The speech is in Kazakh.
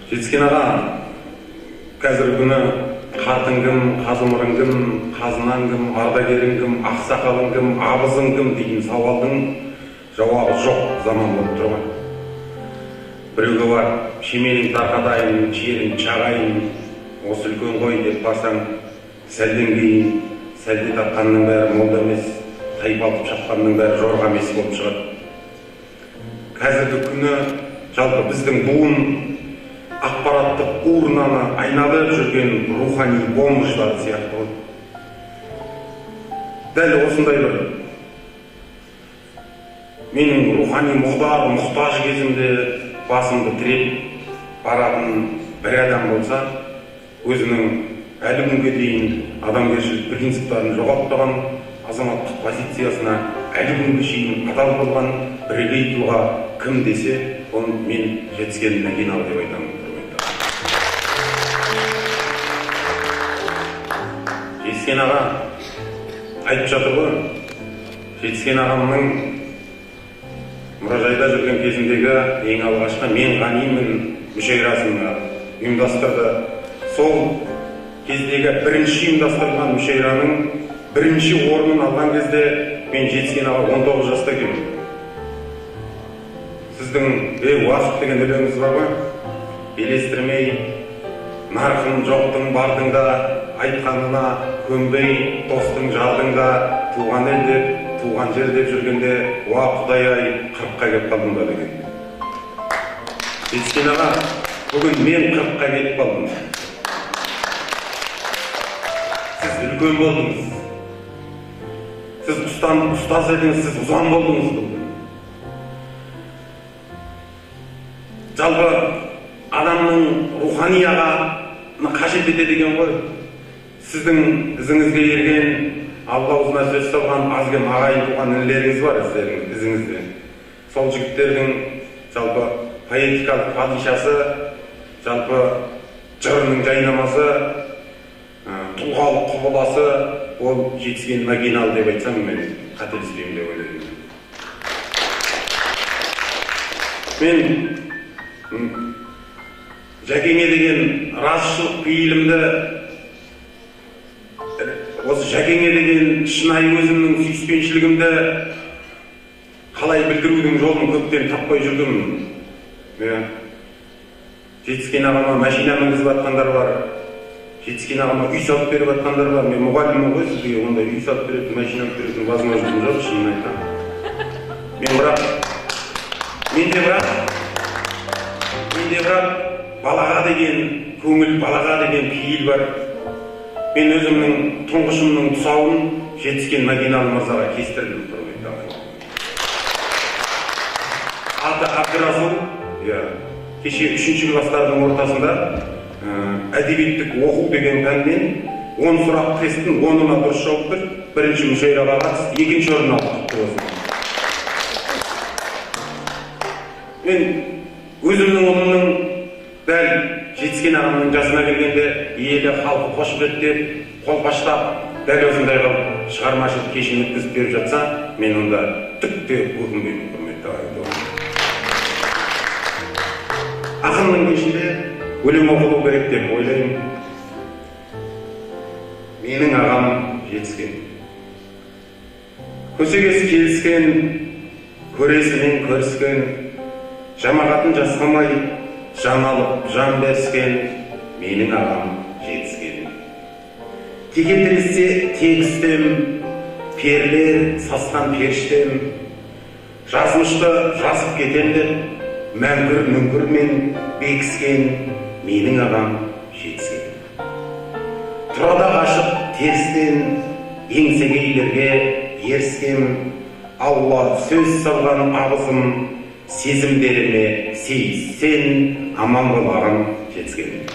Жетіскен аға, қазіргі күні қатын кім, қазымырың кім, қазынан кім, ардагерің кім, ақсақалың кім, абызың кім дейтін сауалдың жауабы жоқ заман болып тұрған. Біреуге бар, шеменің тарқатайын, жерін шағайын, осы үлкен ғой деп барсаң, сәлден кейін, сәлде тапқанның бәрі молда емес, тайпалтып шапқанның бәрі жорға емес болып шығады. Қазіргі күні жалпы біздің буын ақпараттық урнаны айналып жүрген рухани бомбыштар сияқты ғой. Дәл осындай бір менің рухани мұқтаж кезімде басымды тіреп баратын бір адам болса, өзінің әлі күнге дейін адамгершілік принциптарын жоғалтпаған, азаматтық позициясына әлі күнге шейін адал болған бірегей тұлға кім десе, оны мен Жетіскен Мәкеналы деп айтамын. Жетіскен аға айтып жатыр ғой, Жетіскен ағамның мұражайда жүрген кезіндегі ең алғашқы мен ғанимын мүшәйрасын ұйымдастырды. Сол кездегі бірінші ұйымдастырылған мүшәйраның бірінші орнын алған кезде мен Жетіскен аға 19 жаста екенмін. Сіздің уақыт деген өлеңіңіз бар ғой, елестірмей, нарқын жоқтың бардың да, айтқанына көнбей, достың жардың да, туған ел деп, туған жер деп жүргенде, уа Құдай-ай, 40-қа келіп қалдым да деген. Жетіскен аға, бүгін мен 40-қа келіп қалдым. Сіз үлкен болдыңыз. Сіз ұстаз едіңіз, сіз ұзан болдыңыз бұл. Жалпы адамның руханияға қажет етеді деген ғой. Сіздің ізіңізге ерген, Алла аузына сөз салған аз-кем ағайын туған інілеріңіз бар ізіңізде. Сол жігіттердің жалпы поэтикалық падишасы, жалпы жырының жайнамасы, тұлғалық құбыласы, ол Жетіскен Мәкеналы деп айтсам, мен қателеспеймін деп ойлаймын. Мен Жәкеңе деген разышылық пейілімді, осы Жәкеңе деген шынайы өзімнің сүйіспеншілігімді қалай білдірудің жолын көптен таппай жүргенмін. Жетіскен ағама машина мінгізіп жатқандар бар, Жетіскен ағама үй салып беріп жатқандар бар. Мен мұғаліммін ғой, сізге ондай үй салып беретін, машина алып беретін возможностьым жоқ, шынын айтамын. Менде бірақ балаға деген көңіл, балаға деген пейіл бар. Мен өзімнің тұңғышымның тұсауын Жетіскен Мәкеналы мырзаға кестірдім. Аты Абдырасыл, кеше 3-ші кластардың ортасында әдебиеттік оқу деген пәннен 10 сұрақ тесттің 10-ына дұрыс жауап берді. Бірінші мүшәйраға қатысып, екінші орын алды. Мен өзімнің ұлымның дәл Жетіскен ағамның жасына келгенде елі халқы қошеметтеп, қолпаштап, дәл осындай қылып шығармашылық кешін өткізіп беріп жатса, мен онда түкте өкінбеймін, құрметті ағайын. Ақынның кешінде өлең оқылу керек деп ойлаймын. Менің ағам Жетіскен. Көсегесі келіскен, көресімен көріскен, жамағатын жасқамай, жан алып, жан беріскен, менің ағам Жетіскен. Текетіресте тегістем, перлер сасқан періштем, жазмышты жазып кетем деп, мәңгір мүңгірмен бекіскен, менің ағам Жетіскен. Тұрада қашып терістен, еңсегейлерге еріскен, Алла сөз салған абызым, сезімдеріме сейіссен, аман бол ағам Жетіскен.